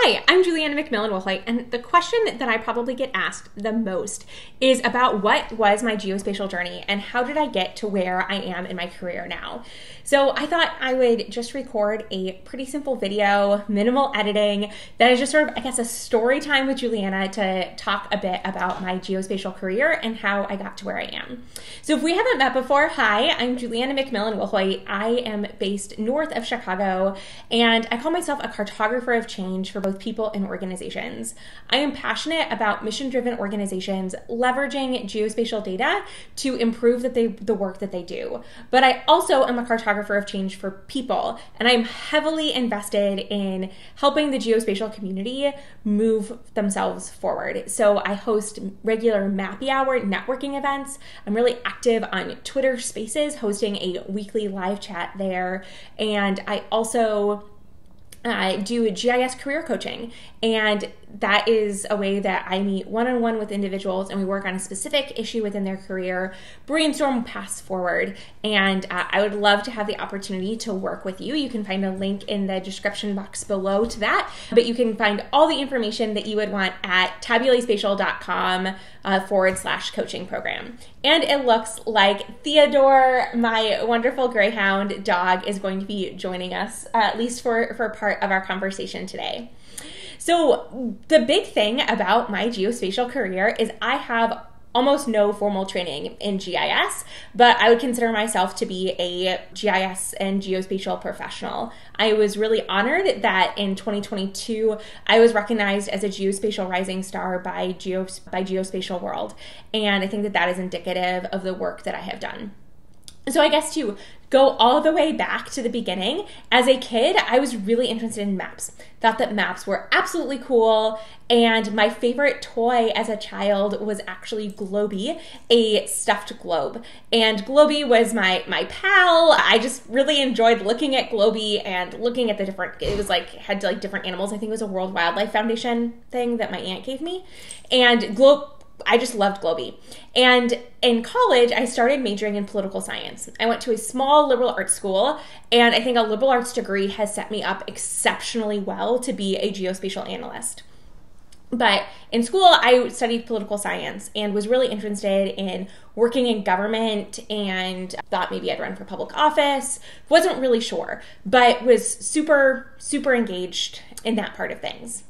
Hi, I'm Juliana McMillan-Wolflight, and the question that I probably get asked the most is about what was my geospatial journey and how did I get to where I am in my career now. So I thought I would just record a pretty simple video, minimal editing, that is just sort of, I guess, a story time with Juliana to talk a bit about my geospatial career and how I got to where I am. So if we haven't met before, hi, I'm Juliana McMillan-Wolflight. I am based north of Chicago, and I call myself a cartographer of change for both people and organizations. I am passionate about mission-driven organizations leveraging geospatial data to improve the work that they do. But I also am a cartographer of change for people, and I'm heavily invested in helping the geospatial community move themselves forward. So I host regular Mappy Hour networking events. I'm really active on Twitter Spaces, hosting a weekly live chat there, and I also do GIS career coaching, and that is a way that I meet one-on-one with individuals and we work on a specific issue within their career, brainstorm paths forward, and I would love to have the opportunity to work with you. You can find a link in the description box below to that, but you can find all the information that you would want at tabulaspatial.com /coaching program. And it looks like Theodore, my wonderful greyhound dog, is going to be joining us, at least for part of our conversation today. So the big thing about my geospatial career is I have almost no formal training in GIS, but I would consider myself to be a GIS and geospatial professional. I was really honored that in 2022, I was recognized as a geospatial rising star by Geospatial World, and I think that that is indicative of the work that I have done. So I guess to go all the way back to the beginning, as a kid, I was really interested in maps. Thought that maps were absolutely cool, and my favorite toy as a child was actually Globey, a stuffed globe. And Globey was my pal. I just really enjoyed looking at Globey and looking at the different, it was like, had like different animals. I think it was a World Wildlife Foundation thing that my aunt gave me. And I just loved Globey. And in college, I started majoring in political science. I went to a small liberal arts school, and I think a liberal arts degree has set me up exceptionally well to be a geospatial analyst. But in school, I studied political science and was really interested in working in government and thought maybe I'd run for public office. Wasn't really sure, but was super, super engaged in that part of things.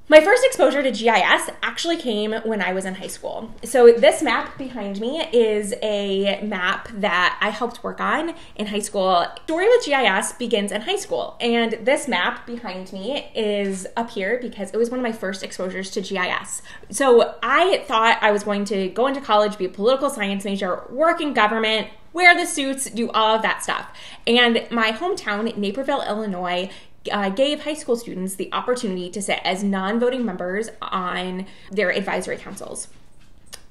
My first exposure to GIS actually came when I was in high school. So this map behind me is a map that I helped work on in high school. Story with GIS begins in high school, and this map behind me is up here because it was one of my first exposures to GIS. So I thought I was going to go into college, be a political science major, work in government, wear the suits, do all of that stuff. And my hometown, Naperville, Illinois, gave high school students the opportunity to sit as non-voting members on their advisory councils.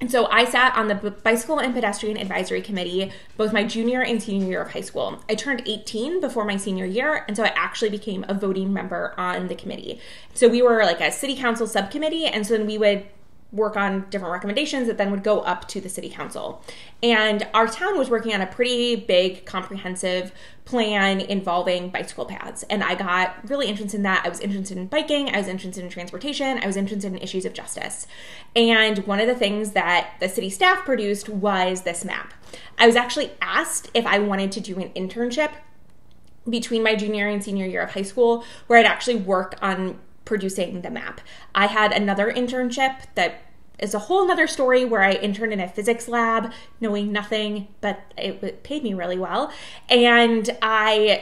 And so I sat on the Bicycle and Pedestrian Advisory Committee both my junior and senior year of high school. I turned 18 before my senior year, and so I actually became a voting member on the committee. So we were like a city council subcommittee, and so then we would work on different recommendations that then would go up to the city council. And our town was working on a pretty big, comprehensive plan involving bicycle paths. And I got really interested in that. I was interested in biking. I was interested in transportation. I was interested in issues of justice. And one of the things that the city staff produced was this map. I was actually asked if I wanted to do an internship between my junior and senior year of high school where I'd actually work on producing the map. I had another internship that is a whole nother story where I interned in a physics lab, knowing nothing, but it paid me really well. And I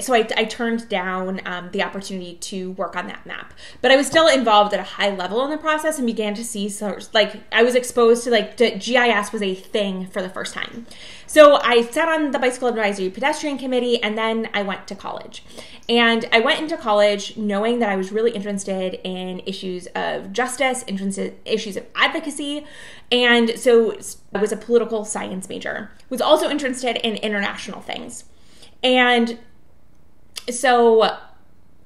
turned down the opportunity to work on that map. But I was still involved at a high level in the process and began to see, I was exposed to GIS was a thing for the first time. So I sat on the Bicycle Advisory Pedestrian Committee, and then I went to college. And I went into college knowing that I was really interested in issues of justice, issues of advocacy, and so I was a political science major. Was also interested in international things. And so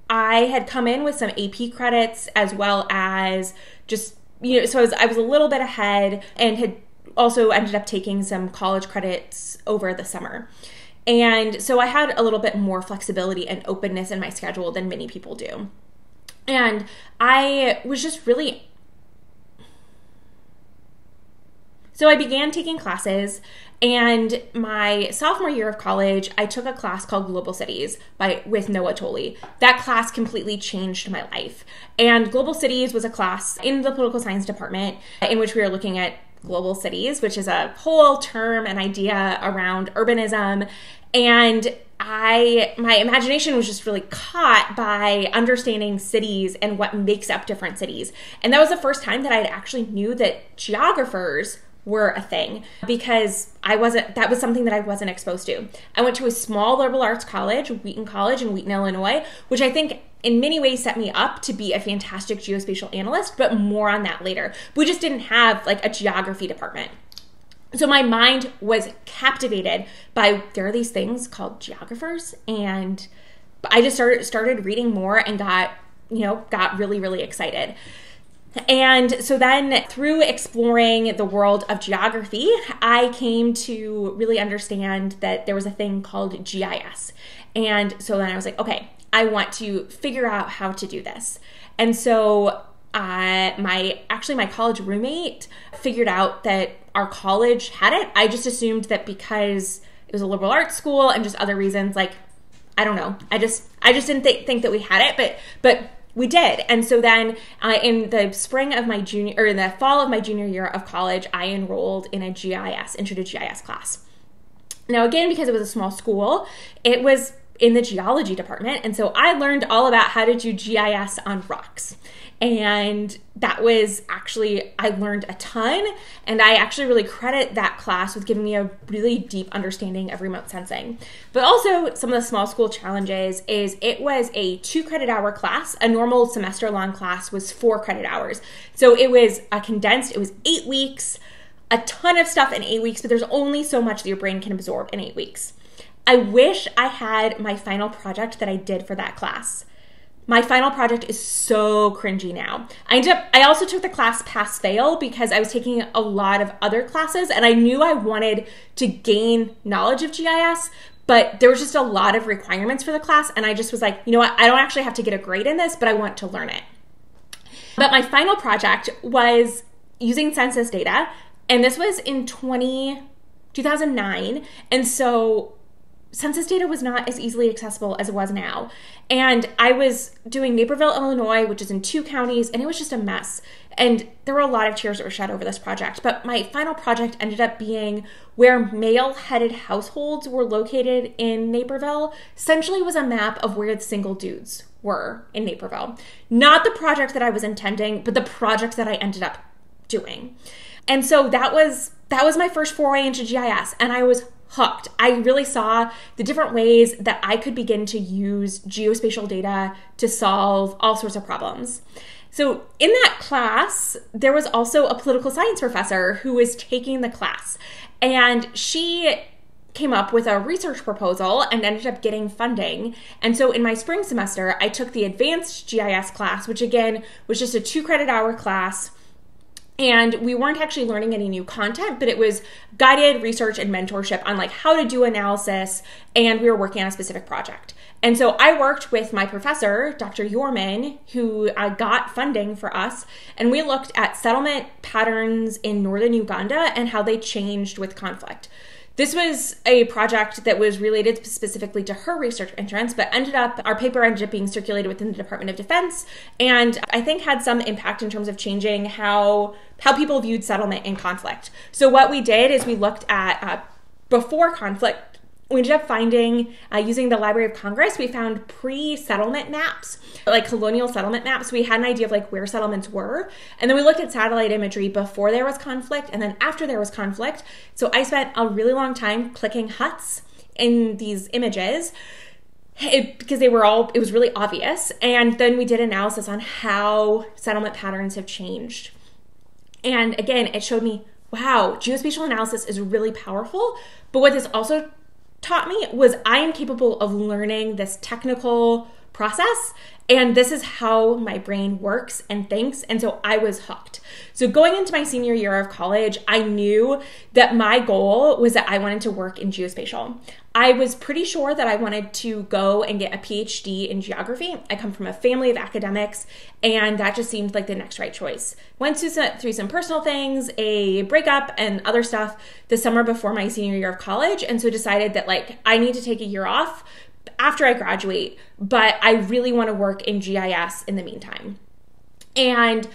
I had come in with some AP credits as well as just, so I was a little bit ahead and had also ended up taking some college credits over the summer. And so I had a little bit more flexibility and openness in my schedule than many people do. And I was just really... So I began taking classes, and my sophomore year of college, I took a class called Global Cities with Noah Tolley. That class completely changed my life. And Global Cities was a class in the political science department in which we were looking at global cities, which is a whole term and idea around urbanism. And my imagination was just really caught by understanding cities and what makes up different cities. And that was the first time that I actually knew that geographers were a thing, because that was something that I wasn't exposed to. I went to a small liberal arts college, Wheaton College in Wheaton, Illinois, which I think in many ways set me up to be a fantastic geospatial analyst, but more on that later. We just didn't have like a geography department. So my mind was captivated by, there are these things called geographers, and I just started reading more and got really, really excited. And so then through exploring the world of geography, I came to really understand that there was a thing called GIS. And so then I was like, okay, I want to figure out how to do this. And so my college roommate figured out that our college had it. I just assumed that because it was a liberal arts school and just other reasons, like, I don't know. I just didn't think that we had it, but we did. And so then in the fall of my junior year of college, I enrolled in a Intro to GIS class. Now, again, because it was a small school, it was in the geology department. And so I learned all about how to do GIS on rocks. And that was I learned a ton. And I actually really credit that class with giving me a really deep understanding of remote sensing. But also some of the small school challenges is it was a 2 credit hour class. A normal semester long class was 4 credit hours. So it was condensed. It was 8 weeks, a ton of stuff in 8 weeks, but there's only so much that your brain can absorb in 8 weeks. I wish I had my final project that I did for that class. My final project is so cringy now. I also took the class pass-fail because I was taking a lot of other classes and I knew I wanted to gain knowledge of GIS, but there was just a lot of requirements for the class. And I just was like, you know what? I don't actually have to get a grade in this, but I want to learn it. But my final project was using census data. And this was in 2009. And so census data was not as easily accessible as it was now. And I was doing Naperville, Illinois, which is in 2 counties, and it was just a mess. And there were a lot of tears that were shed over this project. But my final project ended up being where male-headed households were located in Naperville. Essentially was a map of where the single dudes were in Naperville. Not the project that I was intending, but the project that I ended up doing. And so that was my first foray into GIS, and I was hooked. I really saw the different ways that I could begin to use geospatial data to solve all sorts of problems. So in that class, there was also a political science professor who was taking the class, and she came up with a research proposal and ended up getting funding. And so in my spring semester, I took the advanced GIS class, which again was just a 2 credit hour class. And we weren't actually learning any new content, but it was guided research and mentorship on like how to do analysis, and we were working on a specific project. And so I worked with my professor, Dr. Yorman, who got funding for us, and we looked at settlement patterns in northern Uganda and how they changed with conflict. This was a project that was related specifically to her research interests, but our paper ended up being circulated within the Department of Defense, and I think had some impact in terms of changing how people viewed settlement in conflict. So what we did is we looked at before conflict. We ended up finding, using the Library of Congress, we found pre-settlement maps, like colonial settlement maps. We had an idea of like where settlements were. And then we looked at satellite imagery before there was conflict and then after there was conflict. So I spent a really long time clicking huts in these images because it was really obvious. And then we did analysis on how settlement patterns have changed. And again, it showed me, wow, geospatial analysis is really powerful. But what this also taught me was I am capable of learning this technical process. And this is how my brain works and thinks. And so I was hooked. So going into my senior year of college, I knew that my goal was that I wanted to work in geospatial. I was pretty sure that I wanted to go and get a PhD in geography. I come from a family of academics, and that just seemed like the next right choice. Went through some personal things, a breakup and other stuff the summer before my senior year of college. And so decided that I need to take a year off after I graduate, but I really want to work in GIS in the meantime. And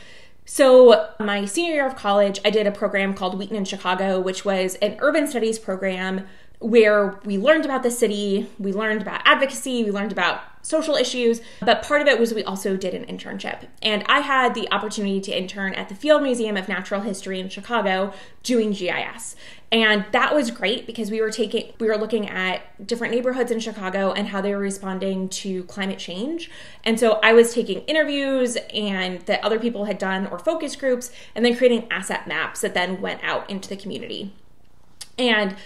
so my senior year of college, I did a program called Wheaton in Chicago, which was an urban studies program where we learned about the city, we learned about advocacy, we learned about social issues, but part of it was we also did an internship. And I had the opportunity to intern at the Field Museum of Natural History in Chicago doing GIS. And that was great because we were looking at different neighborhoods in Chicago and how they were responding to climate change. And so I was taking interviews and that other people had done or focus groups and then creating asset maps that then went out into the community. And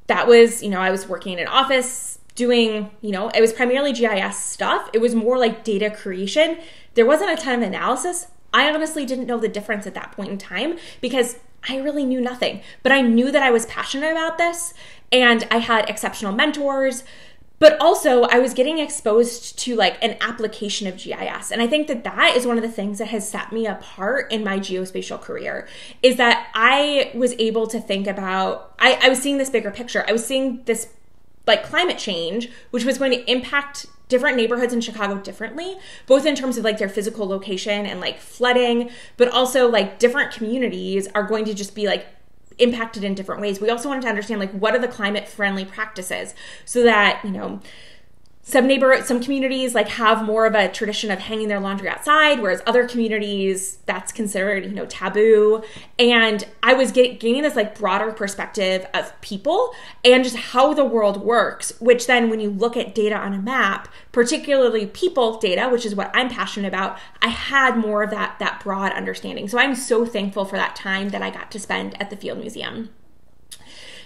that was, I was working in an office doing, it was primarily GIS stuff. It was more like data creation. There wasn't a ton of analysis. I honestly didn't know the difference at that point in time because I really knew nothing, but I knew that I was passionate about this and I had exceptional mentors, but also I was getting exposed to an application of GIS. And I think that is one of the things that has set me apart in my geospatial career is that I was able to think about, I was seeing this bigger picture. I was seeing this climate change, which was going to impact different neighborhoods in Chicago differently, both in terms of their physical location and flooding, but also different communities are going to just be impacted in different ways. We also wanted to understand what are the climate friendly practices so that, some communities have more of a tradition of hanging their laundry outside, whereas other communities that's considered, taboo. And I was gaining this broader perspective of people and just how the world works, which then when you look at data on a map, particularly people data, which is what I'm passionate about, I had more of that broad understanding. So I'm so thankful for that time that I got to spend at the Field Museum.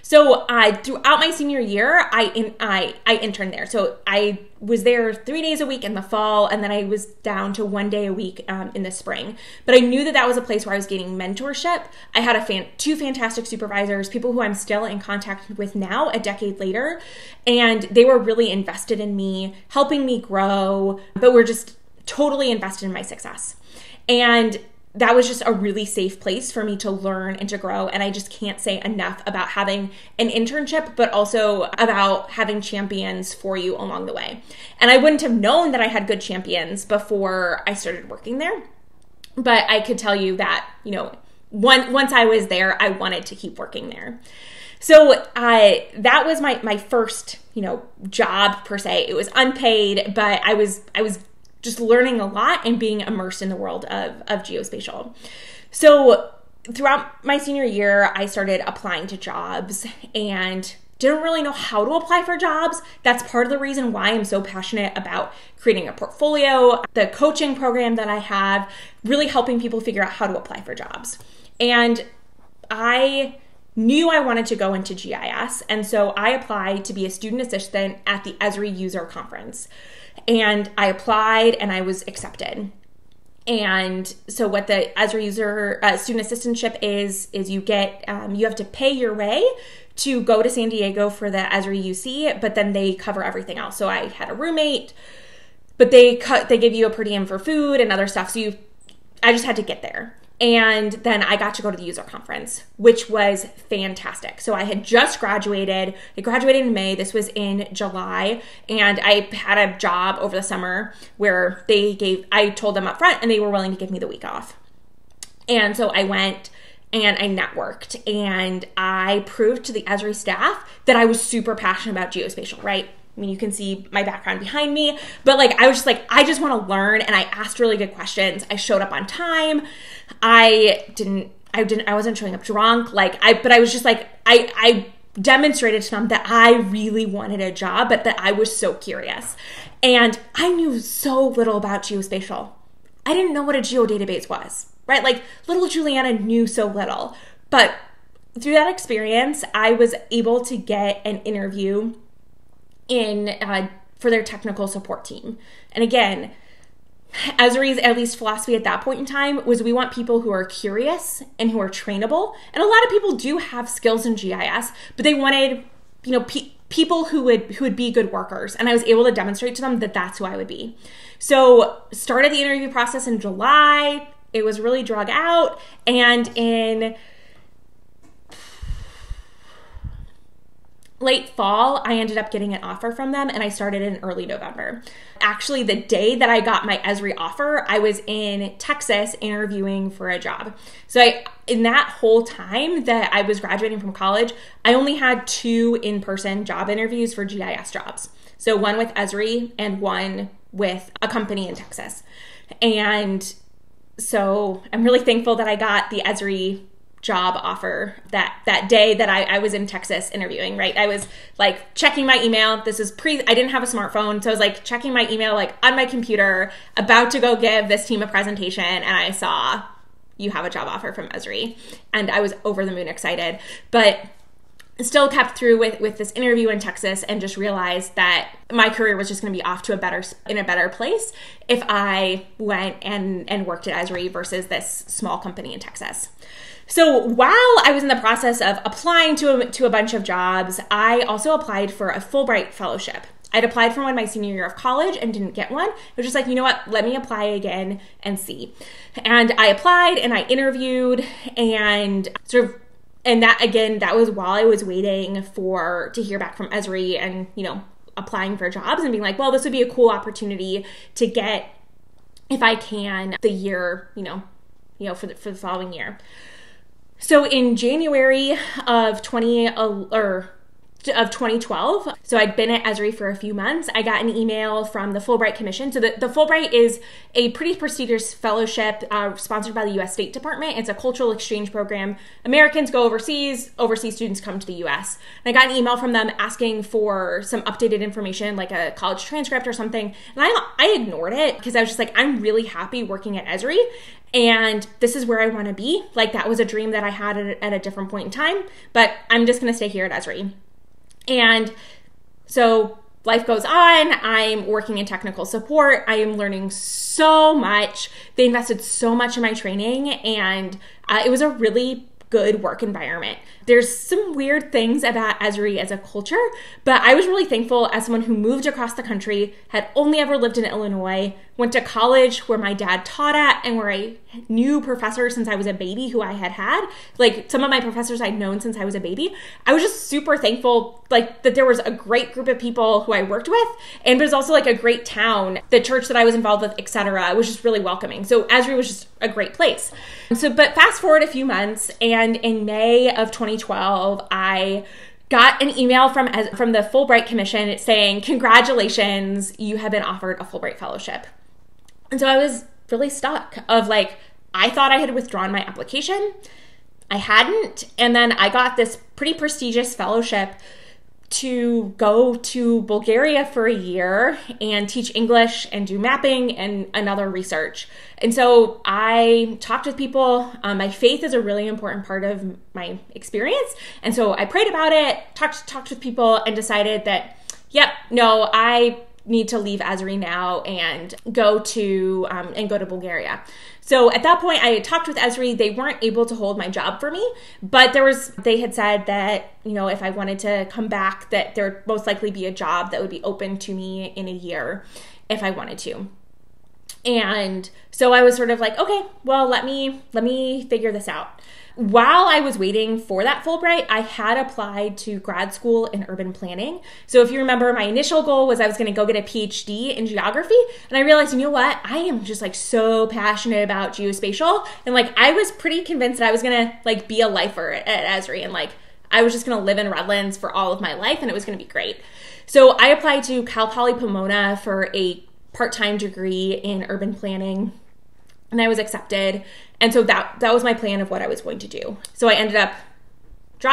So throughout my senior year, I interned there. So I was there 3 days a week in the fall, and then I was down to 1 day a week in the spring. But I knew that was a place where I was getting mentorship. I had two fantastic supervisors, people who I'm still in contact with now, a decade later, and they were really invested in me, helping me grow, but were just totally invested in my success. And that was just a really safe place for me to learn and to grow. And I just can't say enough about having an internship, but also about having champions for you along the way. And I wouldn't have known that I had good champions before I started working there. But I could tell you that, once I was there, I wanted to keep working there. So that was my first, job per se. It was unpaid, but I was just learning a lot and being immersed in the world of geospatial. So throughout my senior year, I started applying to jobs and didn't really know how to apply for jobs. That's part of the reason why I'm so passionate about creating a portfolio, the coaching program that I have, really helping people figure out how to apply for jobs. And I knew I wanted to go into GIS, and so I applied to be a student assistant at the Esri user conference. And I applied and I was accepted. And so what the Esri user student assistantship is you get you have to pay your way to go to San Diego for the Esri UC, but then they cover everything else. So I had a roommate, but they give you a per diem for food and other stuff. So I just had to get there. And then I got to go to the user conference, which was fantastic. So I had just graduated. I graduated in May. This was in July. And I had a job over the summer where I told them up front and they were willing to give me the week off. And so I went and I networked and I proved to the Esri staff that I was super passionate about geospatial, right? I mean, you can see my background behind me, but I was just I just want to learn. And I asked really good questions. I showed up on time. I wasn't showing up drunk. But I was just I demonstrated to them that I really wanted a job, but that I was so curious. And I knew so little about geospatial. I didn't know what a geodatabase was, right? Little Juliana knew so little, but through that experience, I was able to get an interview for their technical support team. And again, Esri's at least philosophy at that point in time was we want people who are curious and who are trainable. And a lot of people do have skills in GIS, but they wanted, people who would be good workers. And I was able to demonstrate to them that that's who I would be. So started the interview process in July. It was really drug out. And in late fall, I ended up getting an offer from them, and I started in early November. Actually, the day that I got my Esri offer, I was in Texas interviewing for a job. So in that whole time that I was graduating from college, I only had 2 in-person job interviews for GIS jobs. So one with Esri and one with a company in Texas. And so I'm really thankful that I got the Esri job offer that day that I was in Texas interviewing, right? I was like checking my email. This is I didn't have a smartphone. So I was like checking my email, like on my computer, about to go give this team a presentation. And I saw you have a job offer from Esri. And I was over the moon excited, but still kept through with this interview in Texas and just realized that my career was just going to be off to in a better place if I went and worked at Esri versus this small company in Texas. So while I was in the process of applying to a bunch of jobs, I also applied for a Fulbright fellowship. I'd applied for one my senior year of college and didn't get one. I was just like, you know what, let me apply again and see. And I applied and I interviewed and that was while I was waiting to hear back from Esri and, applying for jobs and being like, well, this would be a cool opportunity to get, if I can, the year, for the following year. So in January of 2012, so I'd been at Esri for a few months, I got an email from the Fulbright Commission. So the Fulbright is a pretty prestigious fellowship sponsored by the U.S. State Department. It's a cultural exchange program. Americans go overseas students come to the U.S. And I got an email from them asking for some updated information, like a college transcript or something. And I ignored it because I was just like, I'm really happy working at Esri. And this is where I want to be. Like, that was a dream that I had at a different point in time, but I'm just going to stay here at Esri. And so life goes on. I'm working in technical support. I am learning so much. They invested so much in my training, and it was a really good work environment. There's some weird things about Esri as a culture, but I was really thankful as someone who moved across the country, had only ever lived in Illinois, went to college where my dad taught at and where I knew professors since I was a baby who I had. Like, some of my professors I'd known since I was a baby. I was just super thankful, like, that there was a great group of people who I worked with, and it was also like a great town. The church that I was involved with, etc., was just really welcoming. So Esri was just a great place. But fast forward a few months, and in May of 2012, I got an email from the Fulbright Commission saying, congratulations, you have been offered a Fulbright fellowship. And so I was really stuck of like, I thought I had withdrawn my application. I hadn't. And then I got this pretty prestigious fellowship to go to Bulgaria for a year and teach English and do mapping and another research. And so I talked with people. My faith is a really important part of my experience. And so I prayed about it, talked with people, and decided that, I need to leave Esri now and go to Bulgaria. So at that point, I had talked with Esri. They weren't able to hold my job for me, but they had said that, if I wanted to come back, that there would most likely be a job that would be open to me in a year if I wanted to. And so I was sort of like, okay, well, let me figure this out. While I was waiting for that Fulbright, I had applied to grad school in urban planning. So if you remember, my initial goal was I was going to go get a PhD in geography. And I realized, you know what? I am just like so passionate about geospatial. And like, I was pretty convinced that I was going to like be a lifer at Esri. And like, I was just going to live in Redlands for all of my life, and it was going to be great. So I applied to Cal Poly Pomona for a part-time degree in urban planning, and I was accepted. And so that was my plan of what I was going to do. So I ended up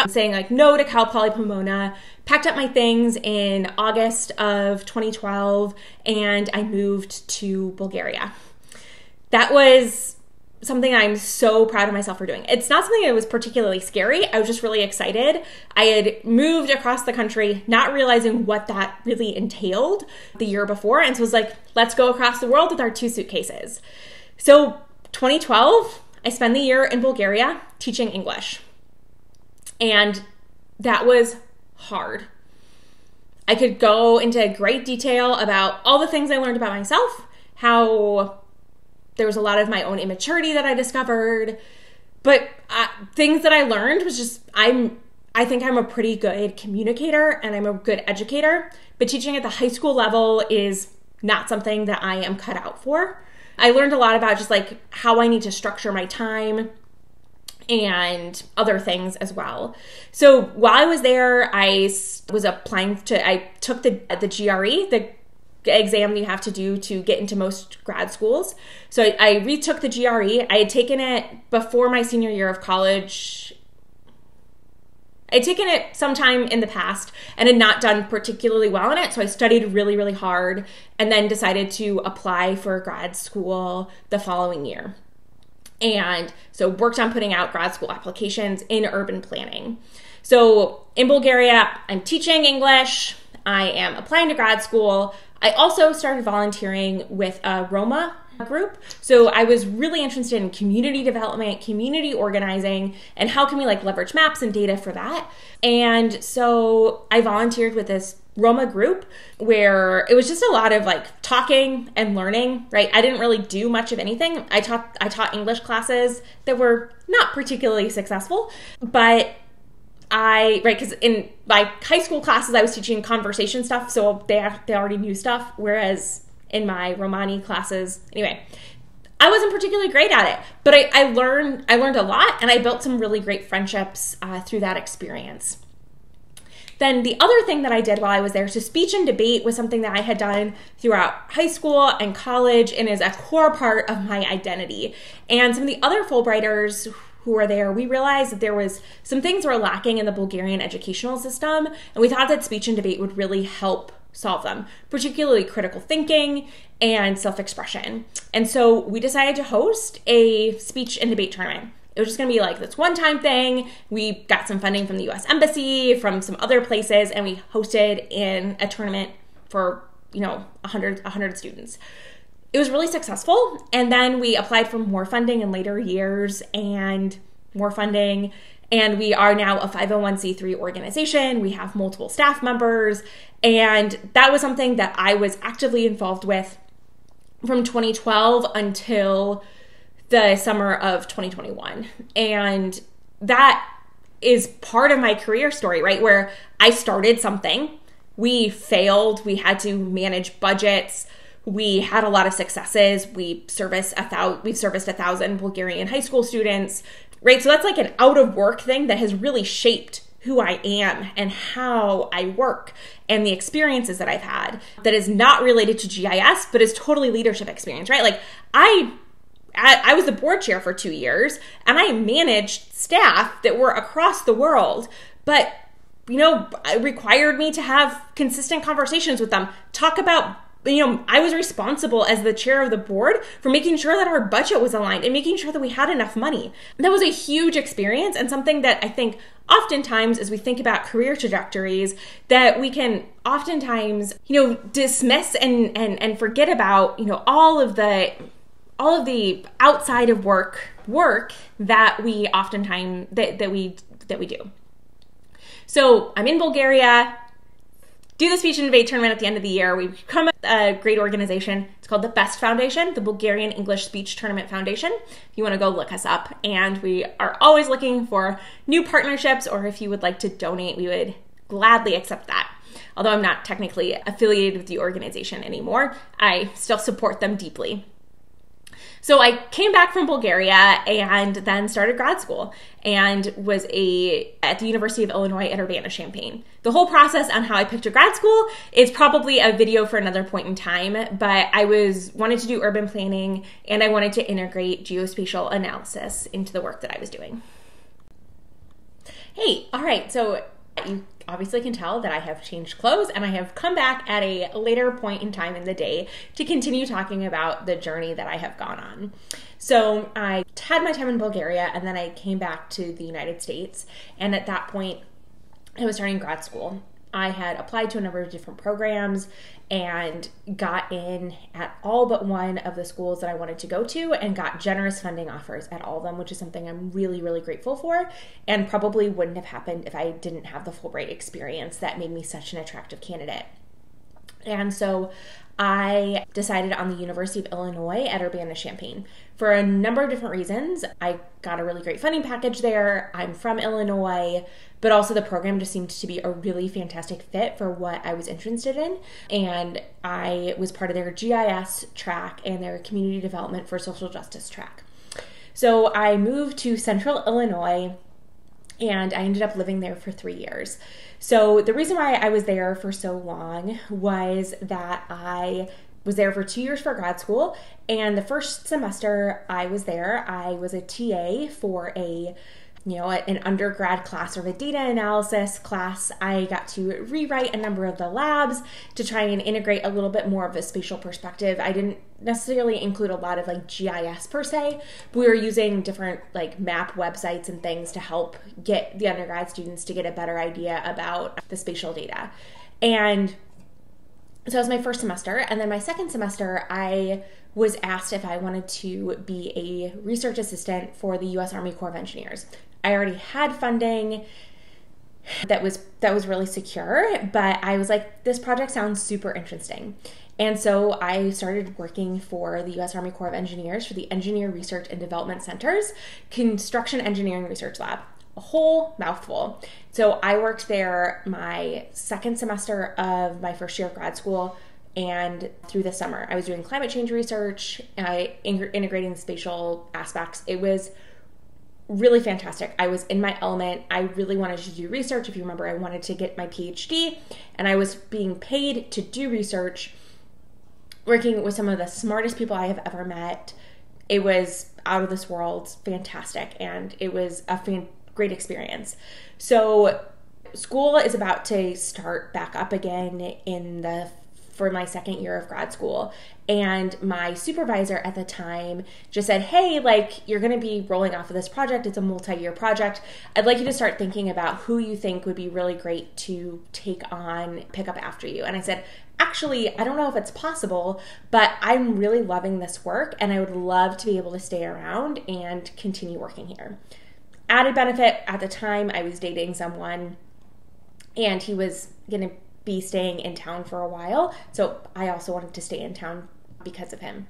saying like no to Cal Poly Pomona, packed up my things in August of 2012, and I moved to Bulgaria. That was something I'm so proud of myself for doing. It's not something that was particularly scary. I was just really excited. I had moved across the country, not realizing what that really entailed the year before. And so it was like, let's go across the world with our 2 suitcases. So 2012, I spent the year in Bulgaria teaching English. And that was hard. I could go into great detail about all the things I learned about myself, how there was a lot of my own immaturity that I discovered, but things that I learned was just, I think I'm a pretty good communicator and I'm a good educator, but teaching at the high school level is not something that I am cut out for. I learned a lot about just like how I need to structure my time and other things as well. So while I was there, I took the GRE, the exam you have to do to get into most grad schools. So I retook the GRE. I had taken it before my senior year of college. I'd taken it sometime in the past and had not done particularly well in it. So I studied really, really hard and then decided to apply for grad school the following year. And so worked on putting out grad school applications in urban planning. So in Bulgaria, I'm teaching English. I am applying to grad school. I also started volunteering with a Roma group. So I was really interested in community development, community organizing, and how can we like leverage maps and data for that. And so I volunteered with this Roma group where it was just a lot of like talking and learning, right? I didn't really do much of anything. I taught English classes that were not particularly successful, but because in my high school classes, I was teaching conversation stuff, so they already knew stuff, whereas in my Romani classes, anyway, I wasn't particularly great at it, but I learned a lot, and I built some really great friendships through that experience. Then the other thing that I did while I was there, so speech and debate was something that I had done throughout high school and college and is a core part of my identity. And some of the other Fulbrighters who were there, we realized that there was some things were lacking in the Bulgarian educational system, and we thought that speech and debate would really help solve them, particularly critical thinking and self-expression. And so we decided to host a speech and debate tournament. It was just going to be like this one-time thing. We got some funding from the U.S. Embassy, from some other places, and we hosted in a tournament for 100 students. It was really successful, and then we applied for more funding in later years and more funding, and we are now a 501c3 organization. We have multiple staff members, and that was something that I was actively involved with from 2012 until the summer of 2021. And that is part of my career story, right? Where I started something, we failed, we had to manage budgets, we had a lot of successes. We've serviced 1,000 Bulgarian high school students, right? So that's like an out of work thing that has really shaped who I am and how I work and the experiences that I've had that is not related to GIS, but is totally leadership experience, right? Like I was the board chair for 2 years and I managed staff that were across the world, but it required me to have consistent conversations with them, talk about I was responsible as the chair of the board for making sure that our budget was aligned and making sure that we had enough money. That was a huge experience and something that I think oftentimes as we think about career trajectories that we can oftentimes, dismiss and forget about, all of the outside of work that we oftentimes that we do. So I'm in Bulgaria, do the speech and debate tournament at the end of the year. We become a great organization. It's called the BEST Foundation, the Bulgarian English Speech Tournament Foundation. If you want to go look us up. And we are always looking for new partnerships, or if you would like to donate, we would gladly accept that. Although I'm not technically affiliated with the organization anymore, I still support them deeply. So I came back from Bulgaria and then started grad school and was at the University of Illinois at Urbana-Champaign. The whole process on how I picked a grad school is probably a video for another point in time, but I wanted to do urban planning and I wanted to integrate geospatial analysis into the work that I was doing. Hey, all right, so you obviously can tell that I have changed clothes and I have come back at a later point in time in the day to continue talking about the journey that I have gone on. So I had my time in Bulgaria and then I came back to the United States. And at that point, I was starting grad school. I had applied to a number of different programs and got in at all but one of the schools that I wanted to go to and got generous funding offers at all of them, which is something I'm really, really grateful for and probably wouldn't have happened if I didn't have the Fulbright experience that made me such an attractive candidate. And so I decided on the University of Illinois at Urbana-Champaign for a number of different reasons. I got a really great funding package there. I'm from Illinois, but also the program just seemed to be a really fantastic fit for what I was interested in. And I was part of their GIS track and their community development for social justice track. So I moved to Central Illinois and I ended up living there for 3 years. So the reason why I was there for so long was that I was there for 2 years for grad school. And the first semester I was there, I was a TA for an undergrad class or a data analysis class. I got to rewrite a number of the labs to try and integrate a little bit more of a spatial perspective. I didn't necessarily include a lot of GIS per se, but we were using different map websites and things to help get the undergrad students to get a better idea about the spatial data. And so that was my first semester. And then my second semester, I was asked if I wanted to be a research assistant for the U.S. Army Corps of Engineers. I already had funding that was really secure, but I was like, this project sounds super interesting. And so I started working for the U.S. Army Corps of Engineers for the Engineer Research and Development Center's Construction Engineering Research Lab. A whole mouthful. So I worked there my second semester of my first year of grad school and through the summer. I was doing climate change research, integrating spatial aspects. It was really fantastic. I was in my element. I really wanted to do research. If you remember, I wanted to get my PhD and I was being paid to do research, working with some of the smartest people I have ever met. It was out of this world, fantastic, and it was a great experience. So school is about to start back up again for my second year of grad school. And my supervisor at the time just said, hey, you're going to be rolling off of this project. It's a multi-year project. I'd like you to start thinking about who you think would be really great to pick up after you. And I said, actually, I don't know if it's possible, but I'm really loving this work and I would love to be able to stay around and continue working here. Added benefit, at the time I was dating someone and he was going to be staying in town for a while. So I also wanted to stay in town because of him.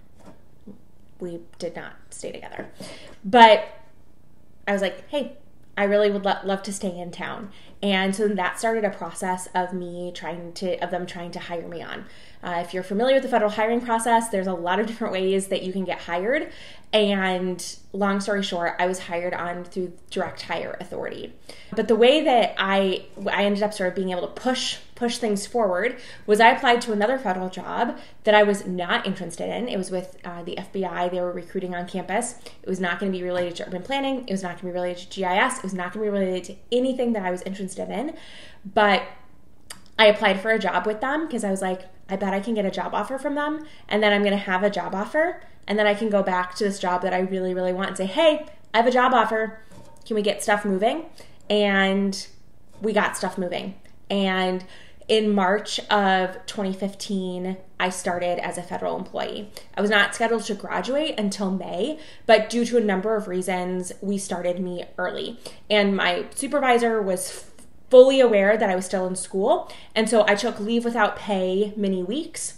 We did not stay together. But I was like, hey, I really would love to stay in town. And so that started a process of them trying to hire me on. If you're familiar with the federal hiring process, there's a lot of different ways that you can get hired. And long story short, I was hired on through Direct Hire Authority. But the way that I ended up sort of being able to push things forward was I applied to another federal job that I was not interested in. It was with the FBI. They were recruiting on campus. It was not going to be related to urban planning. It was not going to be related to GIS. It was not going to be related to anything that I was interested in. But I applied for a job with them because I was like, I bet I can get a job offer from them. And then I'm going to have a job offer. And then I can go back to this job that I really, really want and say, hey, I have a job offer. Can we get stuff moving? And we got stuff moving. And in March of 2015, I started as a federal employee. I was not scheduled to graduate until May, but due to a number of reasons, we started me early. And my supervisor was fully aware that I was still in school. And so I took leave without pay many weeks.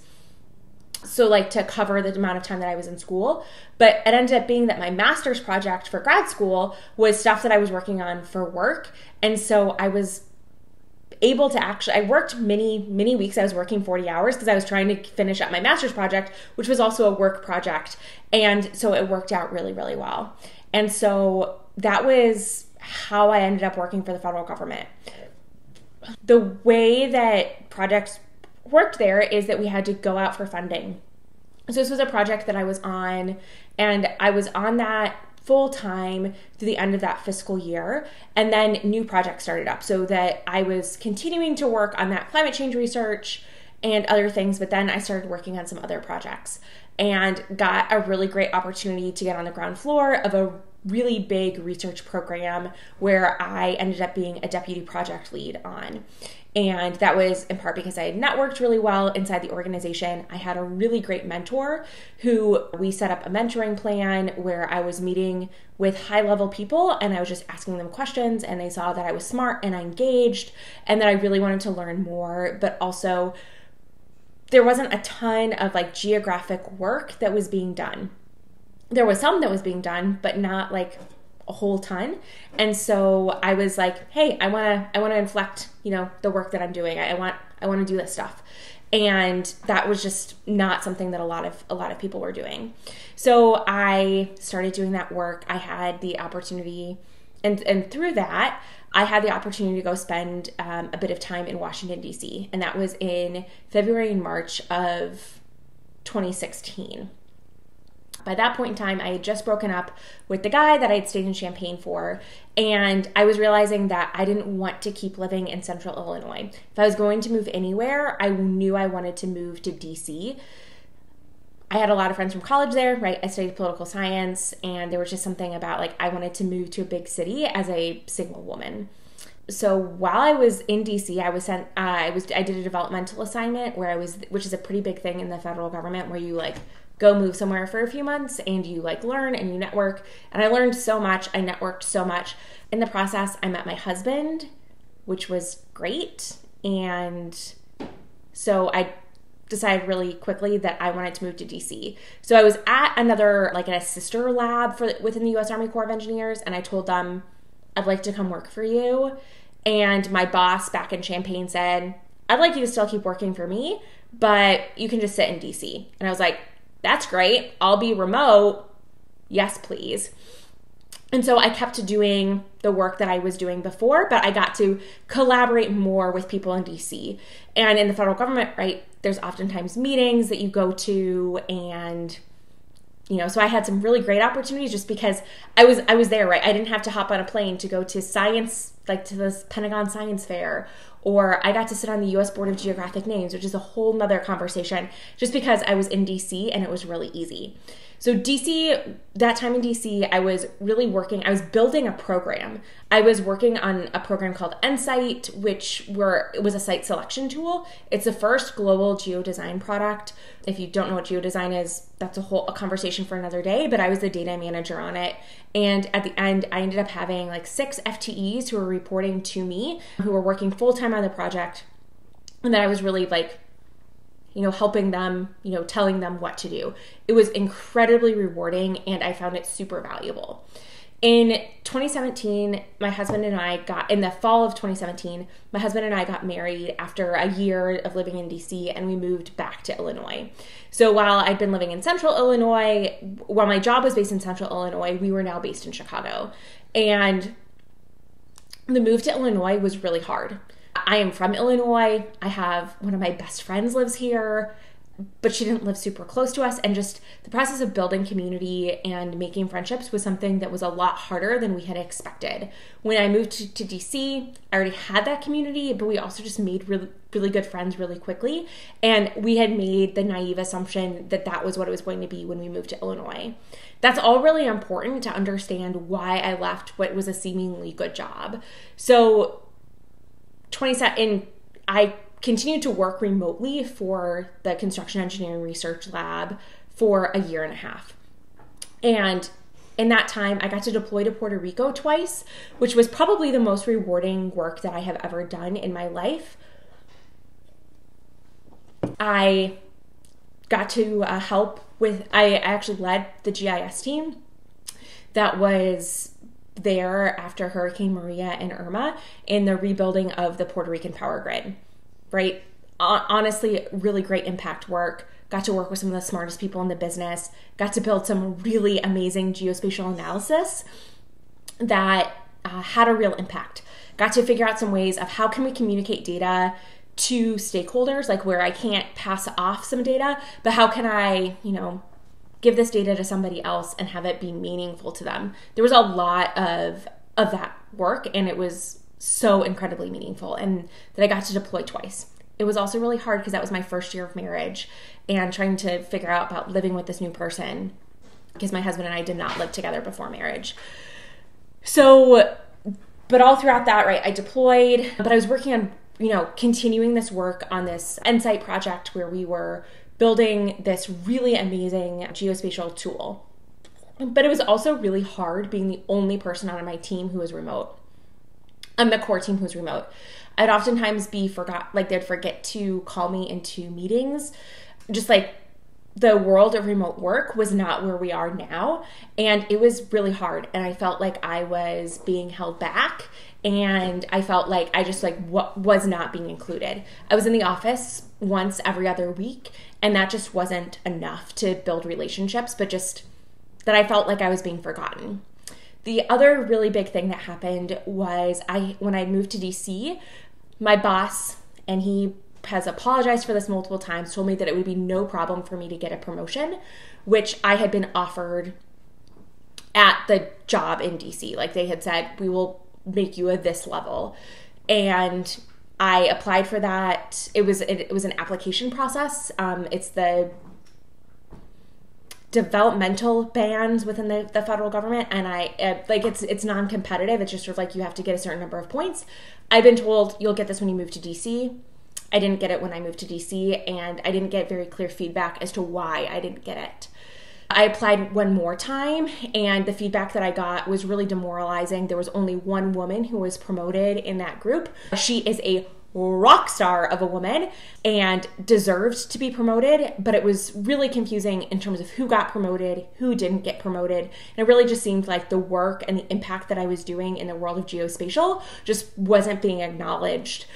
So to cover the amount of time that I was in school. But it ended up being that my master's project for grad school was stuff that I was working on for work. And so I was able to I worked many weeks. I was working 40 hours because I was trying to finish up my master's project, which was also a work project. And so it worked out really, really well. And so that was how I ended up working for the federal government. The way that projects worked there is that we had to go out for funding. So this was a project that I was on, and I was on that full time through the end of that fiscal year. And then new projects started up, so that I was continuing to work on that climate change research and other things. But then I started working on some other projects and got a really great opportunity to get on the ground floor of a really big research program where I ended up being a deputy project lead on. And that was in part because I had networked really well inside the organization. I had a really great mentor who we set up a mentoring plan where I was meeting with high-level people and I was just asking them questions, and they saw that I was smart and I engaged and that I really wanted to learn more, but also there wasn't a ton of like geographic work that was being done. There was some that was being done, but not like a whole ton. And so I was like, hey, I want to inflect, the work that I'm doing. I want to do this stuff. And that was just not something that a lot of people were doing. So I started doing that work. I had the opportunity, and through that, I had the opportunity to go spend a bit of time in Washington, D.C., and that was in February and March of 2016. By that point in time, I had just broken up with the guy that I had stayed in Champaign for, and I was realizing that I didn't want to keep living in central Illinois. If I was going to move anywhere, I knew I wanted to move to D.C. I had a lot of friends from college there, right? I studied political science, and there was just something about like I wanted to move to a big city as a single woman. So while I was in DC, I did a developmental assignment which is a pretty big thing in the federal government, where you like go move somewhere for a few months and you like learn and you network. And I learned so much. I networked so much. In the process, I met my husband, which was great. And so I decided really quickly that I wanted to move to DC. So I was at a sister lab within the U.S. Army Corps of Engineers, and I told them, I'd like to come work for you. And my boss back in Champaign said, I'd like you to still keep working for me, but you can just sit in DC. And I was like, that's great. I'll be remote. Yes, please. And so I kept doing the work that I was doing before, but I got to collaborate more with people in DC. And in the federal government, right, there's oftentimes meetings that you go to, and so I had some really great opportunities just because I was there, right? I didn't have to hop on a plane to go to science, like to the Pentagon Science Fair, or I got to sit on the U.S. Board of Geographic Names, which is a whole nother conversation, just because I was in DC and it was really easy. So DC, that time in DC, I was building a program. I was working on a program called Insight, it was a site selection tool. It's the first global geodesign product. If you don't know what geodesign is, that's a conversation for another day, but I was the data manager on it. And at the end, I ended up having like 6 FTEs who were reporting to me, who were working full-time on the project. And then I was really helping them, telling them what to do. It was incredibly rewarding, and I found it super valuable. In 2017, in the fall of 2017, my husband and I got married after a year of living in DC, and we moved back to Illinois. So while I'd been living in central Illinois, while my job was based in central Illinois, we were now based in Chicago. And the move to Illinois was really hard. I am from Illinois. I have one of my best friends lives here, but she didn't live super close to us. And just the process of building community and making friendships was something that was a lot harder than we had expected. When I moved to DC, I already had that community, but we also just made really, really good friends really quickly. And we had made the naive assumption that that was what it was going to be when we moved to Illinois. That's all really important to understand why I left what was a seemingly good job. So I continued to work remotely for the Construction Engineering Research Lab for a year and a half. And in that time, I got to deploy to Puerto Rico twice, which was probably the most rewarding work that I have ever done in my life. I got to I actually led the GIS team that was there after Hurricane Maria and Irma in the rebuilding of the Puerto Rican power grid, right? Honestly, really great impact work. Got to work with some of the smartest people in the business. Got to build some really amazing geospatial analysis that had a real impact. Got to figure out some ways of how can we communicate data to stakeholders, like where I can't pass off some data, but how can I, give this data to somebody else and have it be meaningful to them. There was a lot of that work, and it was so incredibly meaningful, and that I got to deploy twice. It was also really hard because that was my first year of marriage and trying to figure out about living with this new person, because my husband and I did not live together before marriage. So, but all throughout that, right, I deployed, but I was working on, continuing this work on this Insight project where we were building this really amazing geospatial tool. But it was also really hard being the only person on my team who was remote. I'm the core team who was remote. I'd oftentimes they'd forget to call me into meetings. Just like the world of remote work was not where we are now. And it was really hard. And I felt like I was being held back. And I felt like I just was not being included. I was in the office once every other week, and that just wasn't enough to build relationships, but just that I felt like I was being forgotten. The other really big thing that happened was when I moved to DC, my boss, and he has apologized for this multiple times, told me that it would be no problem for me to get a promotion, which I had been offered at the job in DC. Like they had said, we will make you at this level. And I applied for that. It was an application process. It's the developmental bands within the federal government, and it's non-competitive. It's just sort of like you have to get a certain number of points. I've been told you'll get this when you move to DC. I didn't get it when I moved to DC, and I didn't get very clear feedback as to why I didn't get it. I applied one more time, and the feedback that I got was really demoralizing. There was only one woman who was promoted in that group. She is a rock star of a woman and deserved to be promoted, but it was really confusing in terms of who got promoted, who didn't get promoted. And it really just seemed like the work and the impact that I was doing in the world of geospatial just wasn't being acknowledged.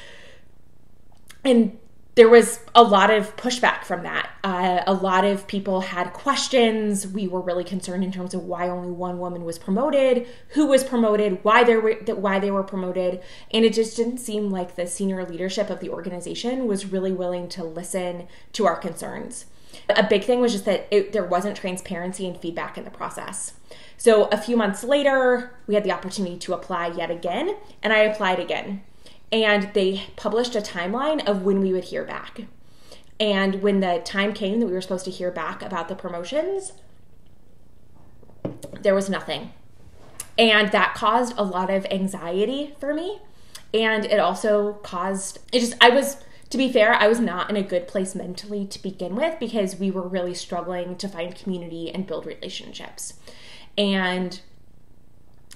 And there was a lot of pushback from that. A lot of people had questions. We were really concerned in terms of why only one woman was promoted, who was promoted, why they were promoted, and it just didn't seem like the senior leadership of the organization was really willing to listen to our concerns. A big thing was just that there wasn't transparency and feedback in the process. So a few months later, we had the opportunity to apply yet again, and I applied again. And they published a timeline of when we would hear back. And when the time came that we were supposed to hear back about the promotions, there was nothing. And that caused a lot of anxiety for me. And it also caused, to be fair, I was not in a good place mentally to begin with, because we were really struggling to find community and build relationships. And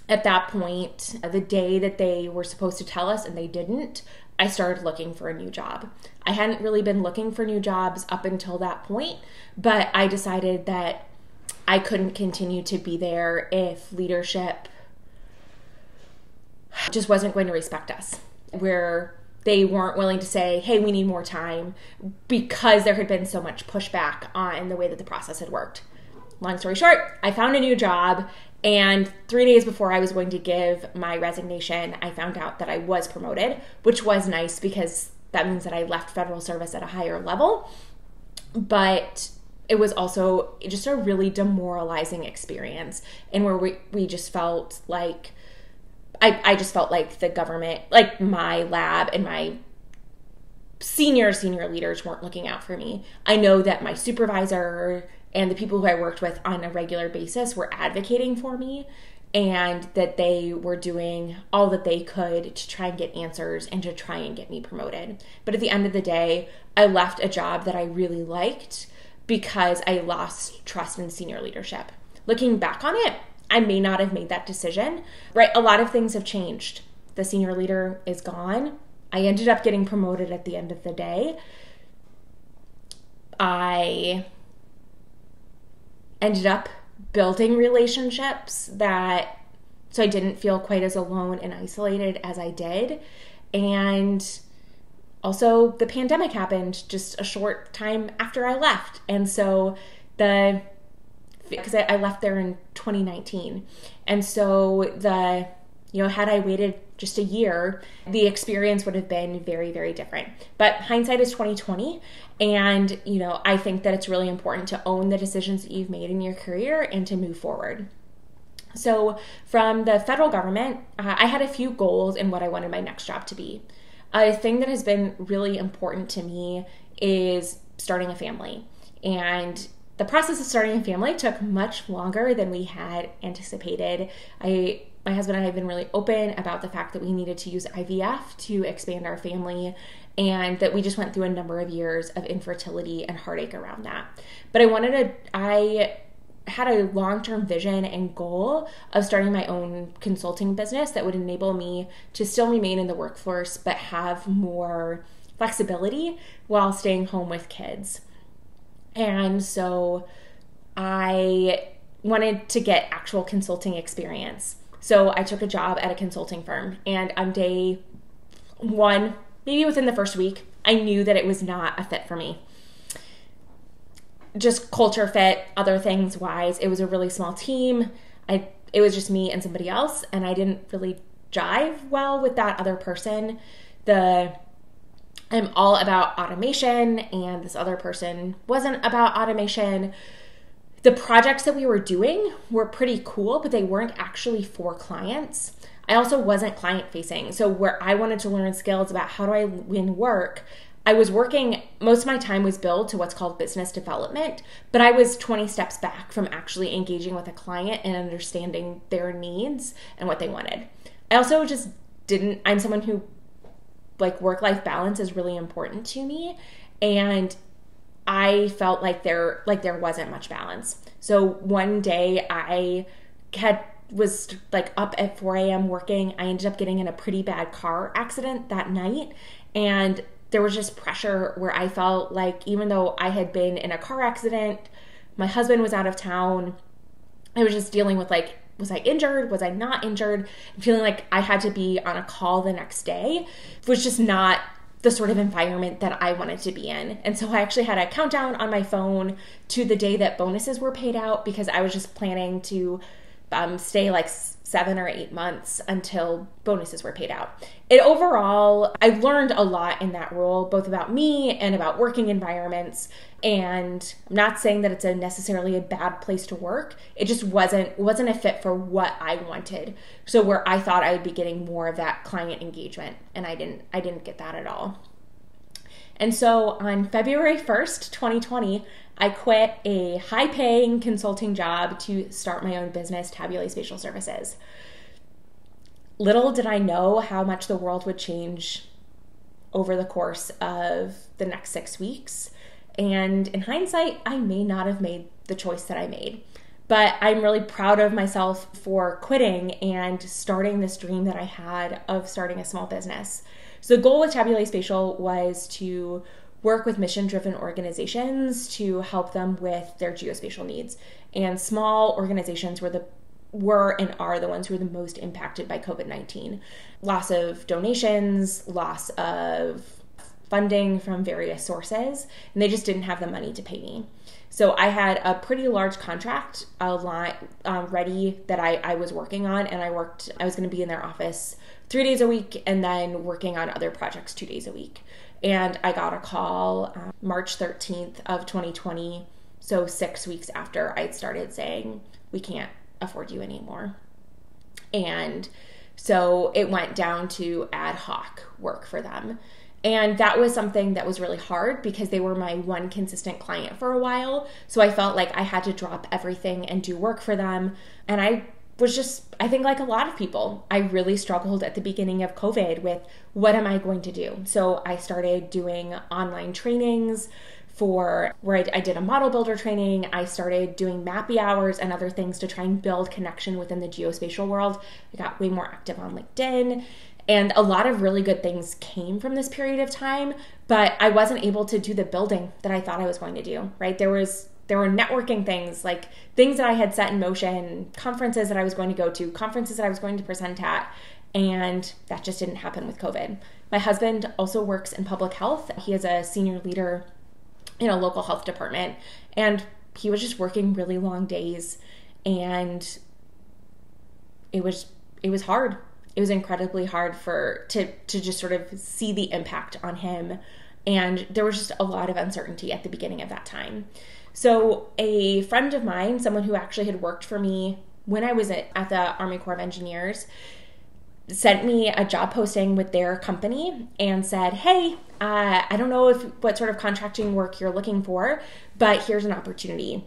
at that point, the day that they were supposed to tell us and they didn't, I started looking for a new job. I hadn't really been looking for new jobs up until that point, but I decided that I couldn't continue to be there if leadership just wasn't going to respect us, where they weren't willing to say, hey, we need more time, because there had been so much pushback on the way that the process had worked. Long story short, I found a new job. And 3 days before I was going to give my resignation, I found out that I was promoted, which was nice because that means that I left federal service at a higher level. But it was also just a really demoralizing experience, and where we just felt like, I just felt like the government, like my lab and my senior leaders weren't looking out for me. I know that my supervisor and the people who I worked with on a regular basis were advocating for me, and that they were doing all that they could to try and get answers and to try and get me promoted. But at the end of the day, I left a job that I really liked because I lost trust in senior leadership. Looking back on it, I may not have made that decision, right? A lot of things have changed. The senior leader is gone. I ended up getting promoted at the end of the day. I ended up building relationships so I didn't feel quite as alone and isolated as I did. And also the pandemic happened just a short time after I left. And so because I left there in 2019. And so Had I waited just a year, the experience would have been very, very different. But hindsight is 2020. And, I think that it's really important to own the decisions that you've made in your career and to move forward. So from the federal government, I had a few goals in what I wanted my next job to be. A thing that has been really important to me is starting a family. And the process of starting a family took much longer than we had anticipated. My husband and I have been really open about the fact that we needed to use IVF to expand our family, and that we just went through a number of years of infertility and heartache around that. But I had a long-term vision and goal of starting my own consulting business that would enable me to still remain in the workforce but have more flexibility while staying home with kids. And so I wanted to get actual consulting experience. So I took a job at a consulting firm, and on day one, maybe within the first week, I knew that it was not a fit for me. Just culture fit, other things wise. It was a really small team. It was just me and somebody else, and I didn't really jive well with that other person. I'm all about automation, and this other person wasn't about automation. The projects that we were doing were pretty cool, but they weren't actually for clients. I also wasn't client facing. So where I wanted to learn skills about how do I win work, I was working, most of my time was billed to what's called business development, but I was 20 steps back from actually engaging with a client and understanding their needs and what they wanted. I also just I'm someone who, work-life balance is really important to me, and I felt like there wasn't much balance. So one day I was up at 4 a.m. working. I ended up getting in a pretty bad car accident that night, and there was just pressure where I felt like, even though I had been in a car accident, my husband was out of town, I was just dealing with was I injured? Was I not injured? And feeling like I had to be on a call the next day was just not the sort of environment that I wanted to be in. And so I actually had a countdown on my phone to the day that bonuses were paid out, because I was just planning to stay 7 or 8 months until bonuses were paid out. Overall, I learned a lot in that role, both about me and about working environments. And I'm not saying that it's necessarily a bad place to work. It just wasn't a fit for what I wanted. So where I thought I would be getting more of that client engagement, and I didn't get that at all. And so on February 1st, 2020, I quit a high-paying consulting job to start my own business, Tabulate Spatial Services. Little did I know how much the world would change over the course of the next 6 weeks. And in hindsight, I may not have made the choice that I made. But I'm really proud of myself for quitting and starting this dream that I had of starting a small business. So the goal with Tabulate Spatial was to work with mission-driven organizations to help them with their geospatial needs. And small organizations were and are the ones who are the most impacted by COVID-19. Loss of donations, loss of funding from various sources, and they just didn't have the money to pay me. So I had a pretty large contract ready that I was working on, and I was going to be in their office 3 days a week and then working on other projects 2 days a week. And I got a call March 13th of 2020, so 6 weeks after I'd started, saying, we can't afford you anymore. And so it went down to ad hoc work for them. And that was something that was really hard because they were my one consistent client for a while. So I felt like I had to drop everything and do work for them. And I think like a lot of people, I really struggled at the beginning of COVID with what am I going to do? So I started doing online trainings where I did a model builder training. I started doing mappy hours and other things to try and build connection within the geospatial world. I got way more active on LinkedIn. And a lot of really good things came from this period of time, but I wasn't able to do the building that I thought I was going to do, right? There were networking things, like things that I had set in motion, conferences that I was going to go to, conferences that I was going to present at, and that just didn't happen with COVID. My husband also works in public health. He is a senior leader in a local health department, and he was just working really long days, and it was hard. It was incredibly hard to just sort of see the impact on him. And there was just a lot of uncertainty at the beginning of that time. So a friend of mine, someone who actually had worked for me when I was at the Army Corps of Engineers, sent me a job posting with their company and said, hey, I don't know what sort of contracting work you're looking for, but here's an opportunity.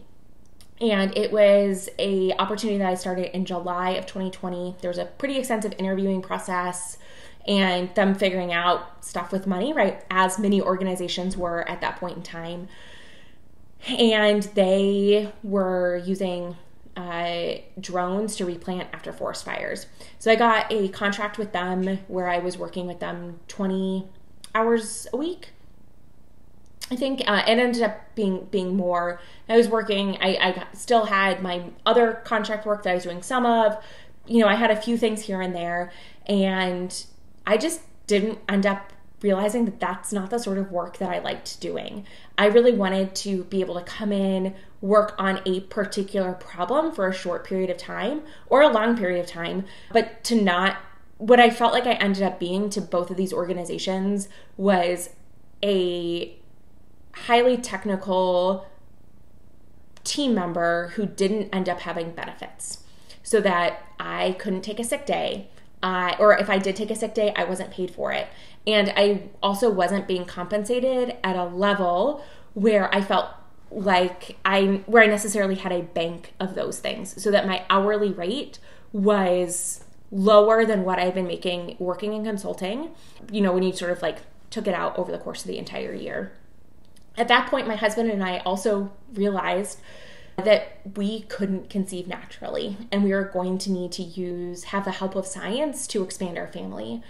And it was a opportunity that I started in July of 2020. There was a pretty extensive interviewing process and them figuring out stuff with money, right, as many organizations were at that point in time. And they were using drones to replant after forest fires. So I got a contract with them where I was working with them 20 hours a week. I think it ended up being more. I was working, I still had my other contract work that I was doing some of. I had a few things here and there, and I just didn't end up realizing that that's not the sort of work that I liked doing. I really wanted to be able to come in, work on a particular problem for a short period of time or a long period of time, but to not, what I felt like I ended up being to both of these organizations was a highly technical team member who didn't end up having benefits, so that I couldn't take a sick day. Or if I did take a sick day, I wasn't paid for it. And I also wasn't being compensated at a level where I felt like where I necessarily had a bank of those things, so that my hourly rate was lower than what I've been making working in consulting, when you sort of like took it out over the course of the entire year. At that point, my husband and I also realized that we couldn't conceive naturally, and we were going to need to have the help of science to expand our family.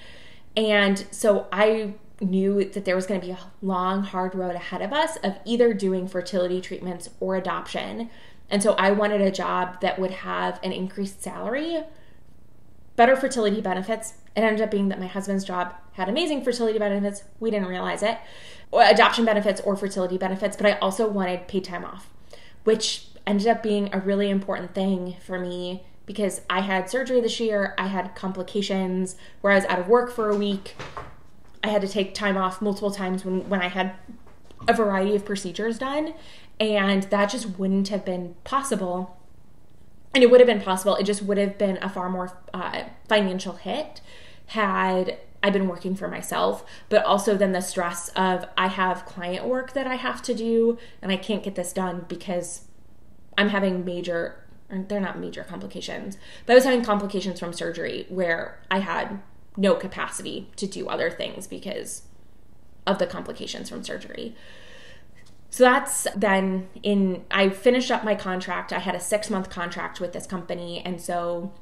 And so I knew that there was going to be a long, hard road ahead of us of either doing fertility treatments or adoption. And so I wanted a job that would have an increased salary, better fertility benefits. It ended up being that my husband's job had amazing fertility benefits. We didn't realize it. Or adoption benefits or fertility benefits, but I also wanted paid time off, which ended up being a really important thing for me because I had surgery this year. I had complications where I was out of work for a week. I had to take time off multiple times when I had a variety of procedures done, and that just wouldn't have been possible. And it would have been possible. It just would have been a far more financial hit had I been working for myself, but also then the stress of I have client work that I have to do and I can't get this done because I'm having they're not major complications, but I was having complications from surgery where I had no capacity to do other things because of the complications from surgery. So that's then I finished up my contract. I had a 6-month contract with this company. And so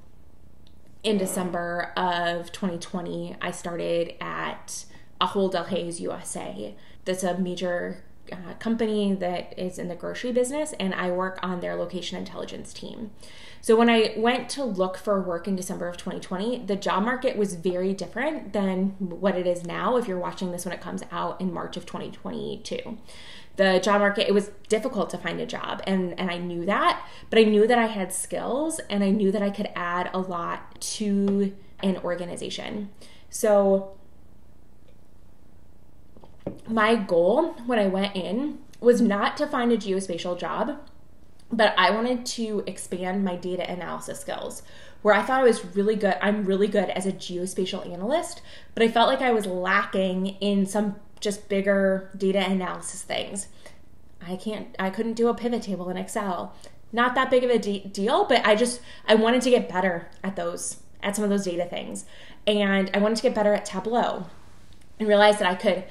in December of 2020, I started at Ahold Delhaize USA. That's a major company that is in the grocery business, and I work on their location intelligence team. So when I went to look for work in December of 2020, the job market was very different than what it is now if you're watching this when it comes out in March of 2022. The job market, it was difficult to find a job, and I knew that, but I knew that I had skills, and I knew that I could add a lot to an organization. So my goal when I went in was not to find a geospatial job, but I wanted to expand my data analysis skills, where I thought I was really good. I'm really good as a geospatial analyst, but I felt like I was lacking in some just bigger data analysis things. I couldn't do a pivot table in Excel. Not that big of a deal, but I wanted to get better at some of those data things. And I wanted to get better at Tableau and realized that I could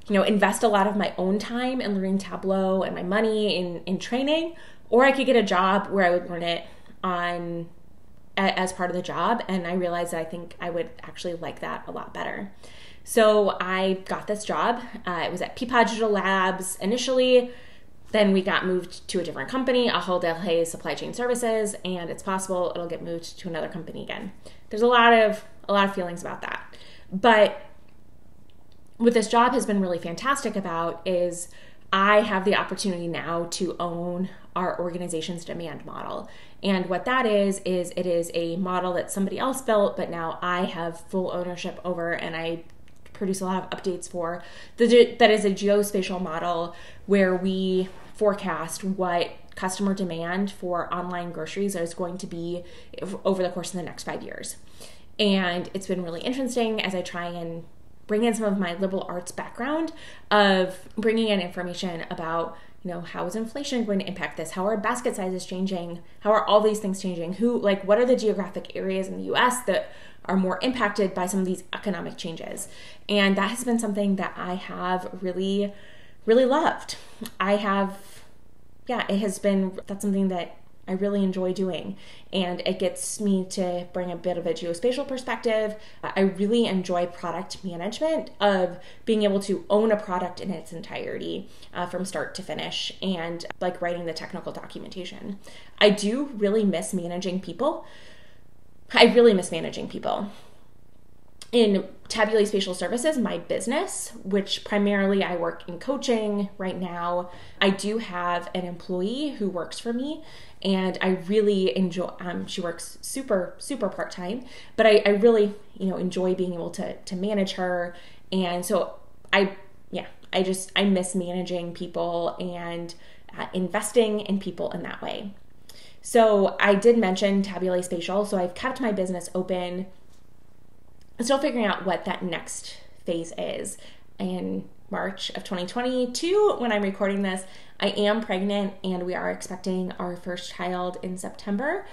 invest a lot of my own time in learning Tableau and my money in training, or I could get a job where I would learn it as part of the job. And I realized that I think I would actually like that a lot better. So I got this job. It was at Peapod Digital Labs initially. Then we got moved to a different company, Ahold Delhaize Supply Chain Services, and it's possible it'll get moved to another company again. There's a lot of feelings about that. But what this job has been really fantastic about is I have the opportunity now to own our organization's demand model. And what that is it is a model that somebody else built, but now I have full ownership over, and I produce a lot of updates for. That is a geospatial model where we forecast what customer demand for online groceries is going to be over the course of the next 5 years. And it's been really interesting as I try and bring in some of my liberal arts background of bringing in information about, how is inflation going to impact this? How are basket sizes changing? How are all these things changing? What are the geographic areas in the US that are more impacted by some of these economic changes? And that has been something that I have really, really loved. That's something that I really enjoy doing, and it gets me to bring a bit of a geospatial perspective. I really enjoy product management, of being able to own a product in its entirety from start to finish, and like writing the technical documentation. I do really miss managing people. In Tabulae Spatial Services, my business, which primarily I work in coaching right now, I do have an employee who works for me, and I really enjoy, she works super, super part-time, but I really, enjoy being able to manage her. And so I miss managing people and investing in people in that way. So I did mention Tabulae Spatial, so I've kept my business open. I'm still figuring out what that next phase is. In March of 2022, when I'm recording this, I am pregnant, and we are expecting our first child in September.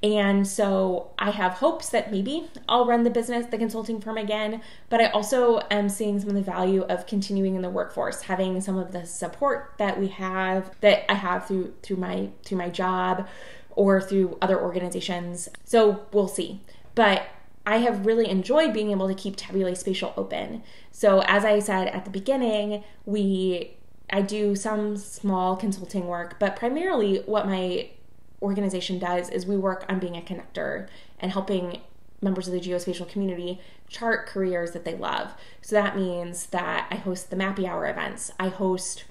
And so I have hopes that maybe I'll run the consulting firm again, but I also am seeing some of the value of continuing in the workforce, having some of the support that I have through my job or through other organizations. So we'll see. But I have really enjoyed being able to keep Tabulae Spatial open. So as I said at the beginning, I do some small consulting work, but primarily what my organization does is we work on being a connector and helping members of the geospatial community chart careers that they love. So that means that I host the Mappy Hour events. I host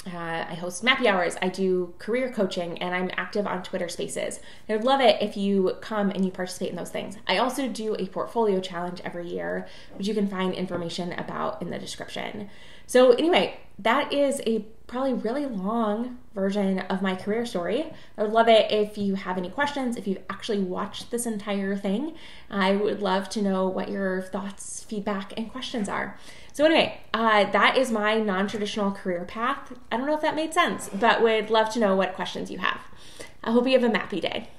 Mappy Hours, I do career coaching, and I'm active on Twitter Spaces. I would love it if you come and you participate in those things. I also do a portfolio challenge every year, which you can find information about in the description. So anyway, that is a probably really long version of my career story. I would love it if you have any questions, if you've actually watched this entire thing. I would love to know what your thoughts, feedback, and questions are. So anyway, that is my non-traditional career path. I don't know if that made sense, but would love to know what questions you have. I hope you have a mappy day.